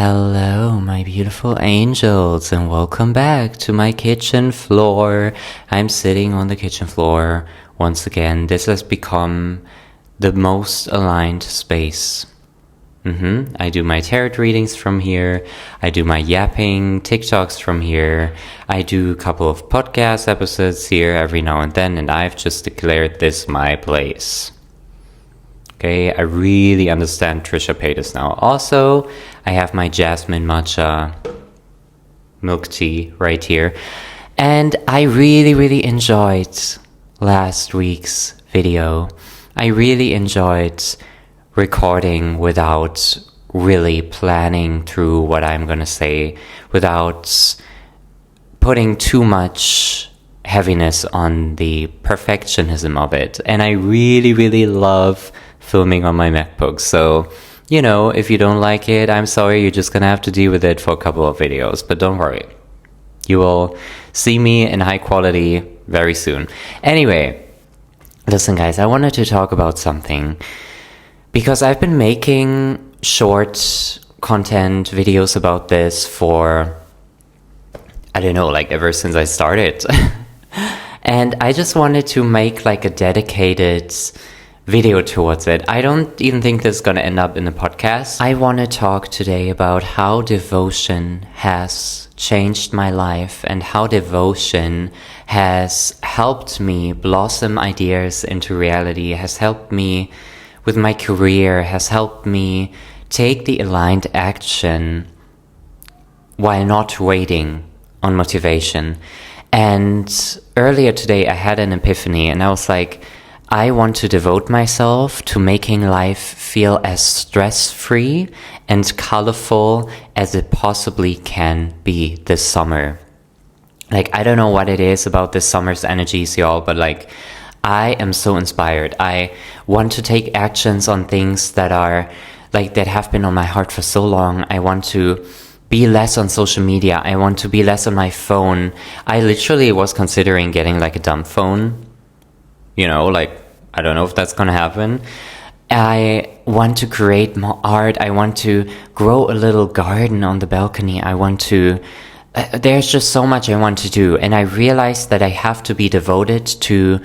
Hello, my beautiful angels, and welcome back to my kitchen floor. I'm sitting on the kitchen floor once again. This has become the most aligned space. I do my tarot readings from here. I do my yapping TikToks from here. I do a couple of podcast episodes here every now and then, and I've just declared this my place. Okay, I really understand Trisha Paytas now. Also, I have my jasmine matcha milk tea right here. And I really enjoyed last week's video. I really enjoyed recording without really planning through what I'm gonna say, without putting too much heaviness on the perfectionism of it. And I really love filming on my MacBook. So, if you don't like it, I'm sorry, you're just gonna have to deal with it for a couple of videos. But don't worry, you will see me in high quality very soon. Anyway, listen guys, I wanted to talk about something because I've been making short content videos about this for, I don't know, like ever since I started. And I just wanted to make like a dedicated video towards it. I don't even think this is going to end up in the podcast. I want to talk today about how devotion has changed my life and how devotion has helped me blossom ideas into reality, has helped me with my career, has helped me take the aligned action while not waiting on motivation. And earlier today I had an epiphany and I was like, I want to devote myself to making life feel as stress-free and colorful as it possibly can be this summer. Like, I don't know what it is about this summer's energies, y'all, but like, I am so inspired. I want to take actions on things that are like, that have been on my heart for so long. I want to be less on social media. I want to be less on my phone. I literally was considering getting like a dumb phone. I don't know if that's gonna happen. I want to create more art. I want to grow a little garden on the balcony. I want to, there's just so much I want to do. And I realized that I have to be devoted to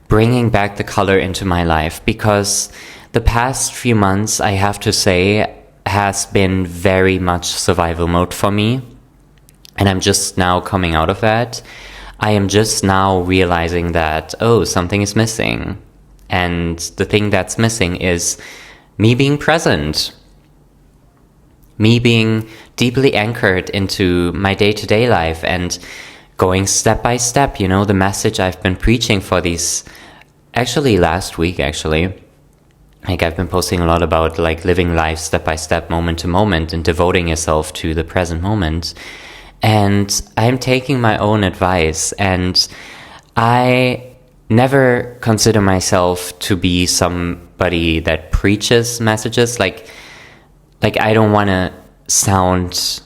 bringing back the color into my life, because the past few months, I have to say, has been very much survival mode for me. And I'm just now coming out of that. I am just now realizing that, something is missing. And the thing that's missing is me being present. Me being deeply anchored into my day-to-day life and going step by step. The message I've been preaching for these, last week. Like, I've been posting a lot about like living life step by step, moment to moment, and devoting yourself to the present moment. And I'm taking my own advice, and I never consider myself to be somebody that preaches messages. Like I don't want to sound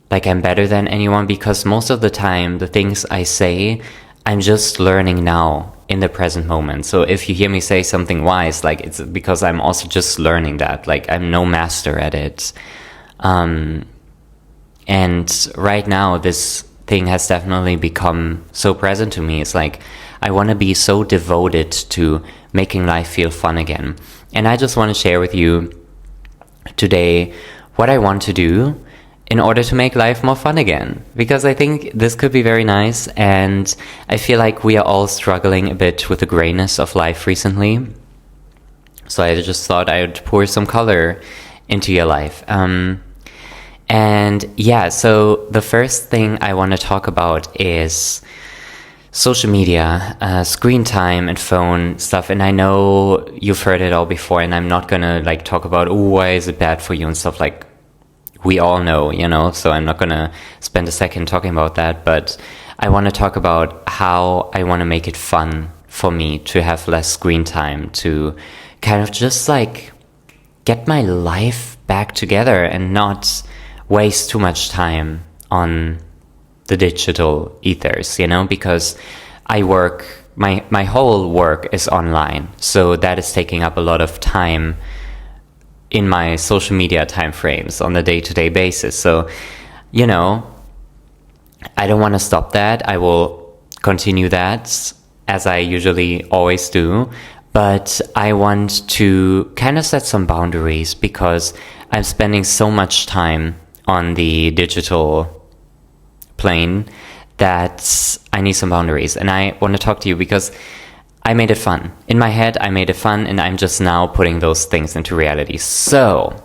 like I'm better than anyone, because most of the time, the things I say, I'm just learning now in the present moment. So if you hear me say something wise, like, it's because I'm also just learning that. Like, I'm no master at it. And right now, this thing has definitely become so present to me. It's like, I want to be so devoted to making life feel fun again. And I just want to share with you today what I want to do in order to make life more fun again. Because I think this could be very nice. And I feel like we are all struggling a bit with the grayness of life recently. So I just thought I would pour some color into your life. And yeah, so the first thing I want to talk about is social media, screen time and phone stuff. And I know you've heard it all before, and I'm not gonna like talk about, why is it bad for you and stuff. Like, we all know, so I'm not gonna spend a second talking about that. But I want to talk about how I want to make it fun for me to have less screen time, to kind of just like get my life back together and not waste too much time on the digital ethers, because I work, my whole work is online. So that is taking up a lot of time in my social media timeframes on a day-to-day basis. So, you know, I don't want to stop that. I will continue that as I usually always do. But I want to kind of set some boundaries because I'm spending so much time on the digital plane that I need some boundaries. And I want to talk to you because I made it fun. In my head, I made it fun, and I'm just now putting those things into reality. So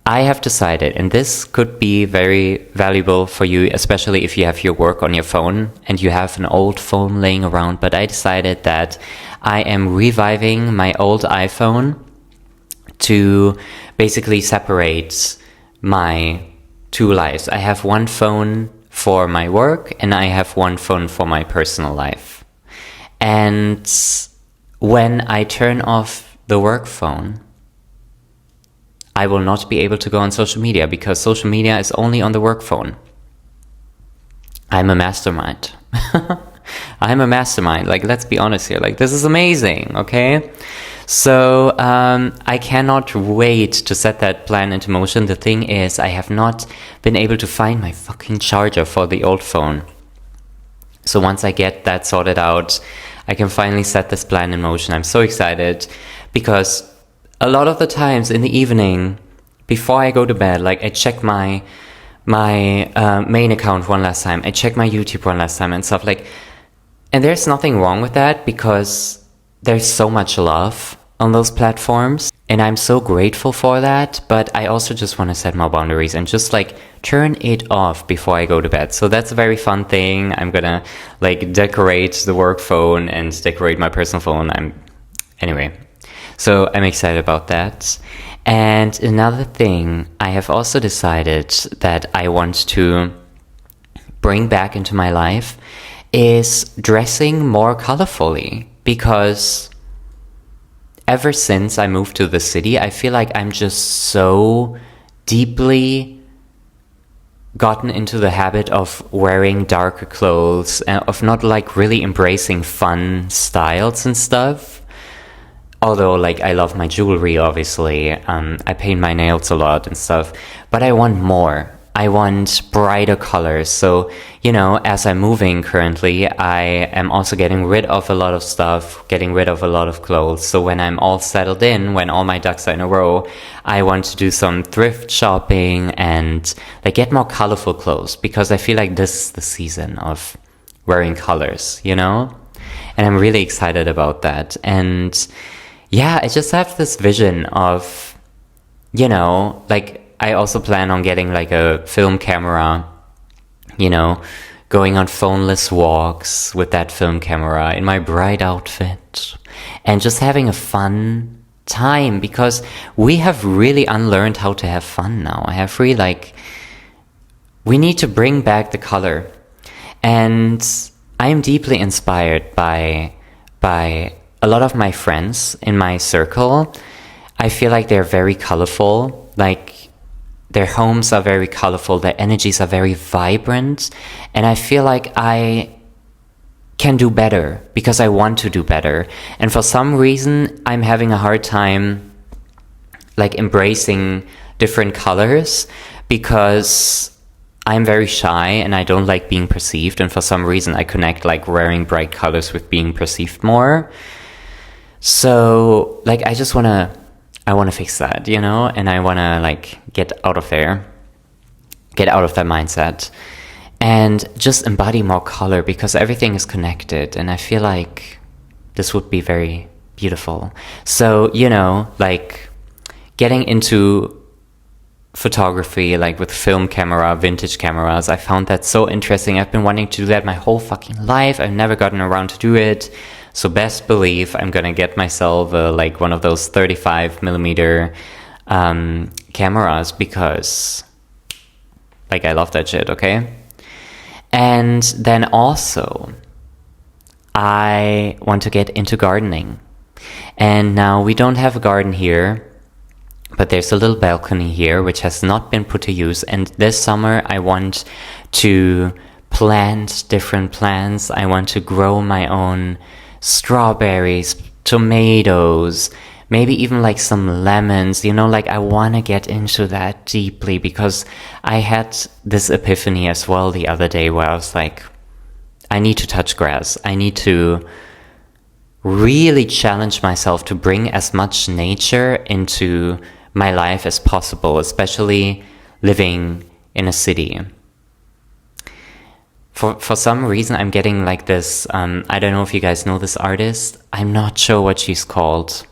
I have decided, and this could be very valuable for you, especially if you have your work on your phone and you have an old phone laying around, but I decided that I am reviving my old iPhone to basically separate my two lives. I have one phone for my work and I have one phone for my personal life. And when I turn off the work phone, I will not be able to go on social media because social media is only on the work phone. I'm a mastermind. I'm a mastermind. Like, let's be honest here. Like, this is amazing, okay? So I cannot wait to set that plan into motion. The thing is, I have not been able to find my fucking charger for the old phone. So once I get that sorted out, I can finally set this plan in motion. I'm so excited because a lot of the times in the evening, before I go to bed, like I check my main account one last time. I check my YouTube one last time and stuff like, and there's nothing wrong with that because there's so much love on those platforms. And I'm so grateful for that, but I also just want to set more boundaries and just like turn it off before I go to bed. So that's a very fun thing. I'm gonna like decorate the work phone and decorate my personal phone. Anyway, so I'm excited about that. And another thing, I have also decided that I want to bring back into my life is dressing more colorfully because ever since I moved to the city, I feel like I'm just so deeply gotten into the habit of wearing darker clothes and of not like really embracing fun styles and stuff. Although like I love my jewelry, obviously. I paint my nails a lot and stuff, but I want more. I want brighter colors. So, you know, as I'm moving currently, I am also getting rid of a lot of stuff, getting rid of a lot of clothes. So when I'm all settled in, when all my ducks are in a row, I want to do some thrift shopping and like get more colorful clothes because I feel like this is the season of wearing colors, you know? And I'm really excited about that. And yeah, I just have this vision of, you know, like I also plan on getting like a film camera, you know, going on phoneless walks with that film camera in my bright outfit and just having a fun time because we have really unlearned how to have fun now. I have really like, we need to bring back the color. And I am deeply inspired by a lot of my friends in my circle. I feel like they're very colorful, like their homes are very colorful, their energies are very vibrant, and I feel like I can do better because I want to do better. And for some reason, I'm having a hard time like embracing different colors because I'm very shy and I don't like being perceived. And for some reason, I connect like wearing bright colors with being perceived more. So like, I want to fix that, you know, and I want to like get out of that mindset and just embody more color because everything is connected. And I feel like this would be very beautiful. So, you know, like getting into photography, like with film camera, vintage cameras, I found that so interesting. I've been wanting to do that my whole fucking life. I've never gotten around to do it. So best believe I'm gonna get myself like one of those 35 millimeter cameras because like I love that shit, okay? And then also I want to get into gardening. And now we don't have a garden here, but there's a little balcony here which has not been put to use. And this summer I want to plant different plants. I want to grow my own strawberries, tomatoes, maybe even like some lemons, like I want to get into that deeply, because I had this epiphany as well the other day where I was like, I need to touch grass. I need to really challenge myself to bring as much nature into my life as possible, especially living in a city. For some reason, I'm getting like this, I don't know if you guys know this artist. I'm not sure what she's called.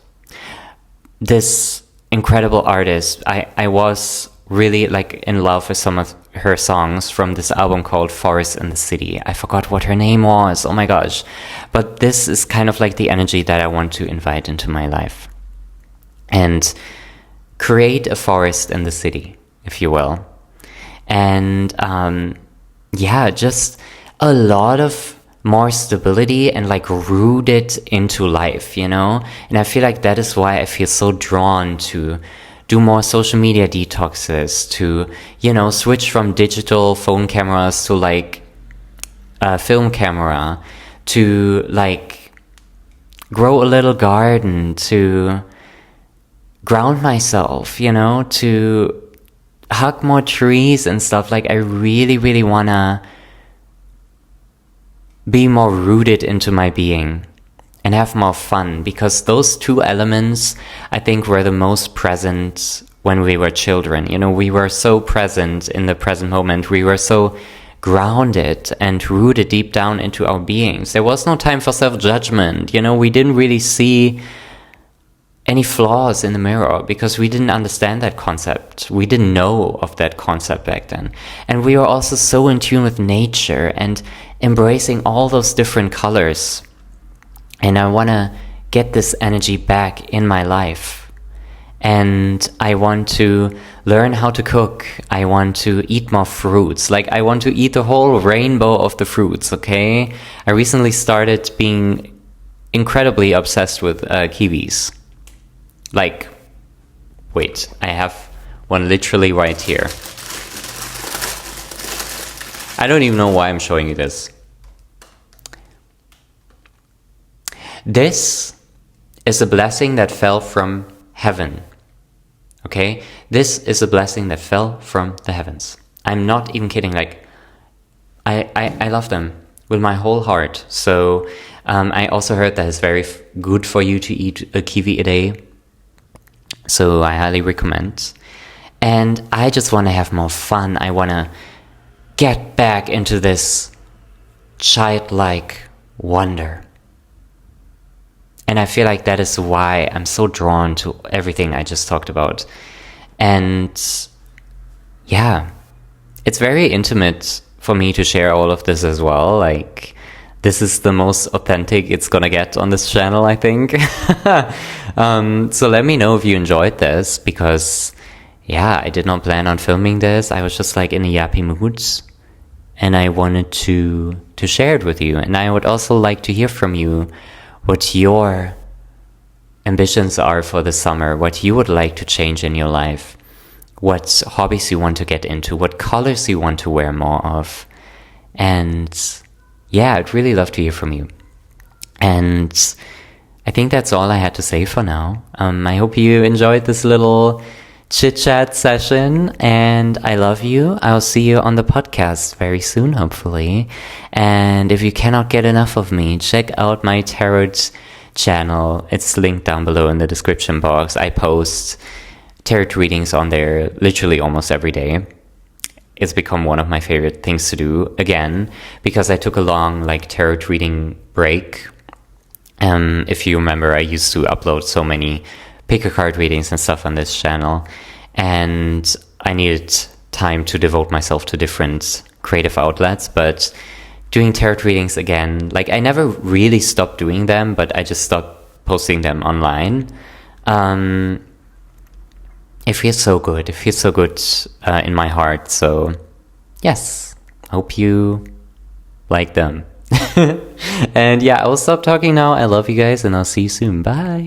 This incredible artist. I was really like in love with some of her songs from this album called Forest in the City. I forgot what her name was. Oh my gosh. But this is kind of like the energy that I want to invite into my life. And create a forest in the city, if you will. And just a lot of more stability and like rooted into life, And I feel like that is why I feel so drawn to do more social media detoxes, to, switch from digital phone cameras to like a film camera, to like grow a little garden, to ground myself, to hug more trees and stuff. Like I really, really wanna be more rooted into my being and have more fun, because those two elements I think were the most present when we were children. We were so present in the present moment. We were so grounded and rooted deep down into our beings. There was no time for self-judgment. We didn't really see any flaws in the mirror because we didn't understand that concept. We didn't know of that concept back then. And we were also so in tune with nature and embracing all those different colors. And I want to get this energy back in my life. And I want to learn how to cook. I want to eat more fruits. Like I want to eat the whole rainbow of the fruits, okay? I recently started being incredibly obsessed with kiwis. Like, wait, I have one literally right here. I don't even know why I'm showing you this. This is a blessing that fell from heaven. Okay? This is a blessing that fell from the heavens. I'm not even kidding. Like, I love them with my whole heart. So, I also heard that it's very good for you to eat a kiwi a day. So I highly recommend. And I just want to have more fun. I want to get back into this childlike wonder. And I feel like that is why I'm so drawn to everything I just talked about. And yeah, it's very intimate for me to share all of this as well. Like, this is the most authentic it's gonna get on this channel, I think. So let me know if you enjoyed this, because yeah, I did not plan on filming this. I was just like in a yappy mood and I wanted to share it with you. And I would also like to hear from you what your ambitions are for the summer, what you would like to change in your life, what hobbies you want to get into, what colors you want to wear more of. And yeah, I'd really love to hear from you. And I think that's all I had to say for now. I hope you enjoyed this little chit-chat session, and I love you. I'll see you on the podcast very soon, hopefully. And if you cannot get enough of me, check out my tarot channel. It's linked down below in the description box. I post tarot readings on there literally almost every day. It's become one of my favorite things to do, again, because I took a long tarot reading break. If you remember, I used to upload so many pick a card readings and stuff on this channel, and I needed time to devote myself to different creative outlets. But doing tarot readings again, I never really stopped doing them, but I just stopped posting them online. It feels so good. It feels so good in my heart. So yes, hope you like them. And yeah, I will stop talking now. I love you guys, and I'll see you soon. Bye.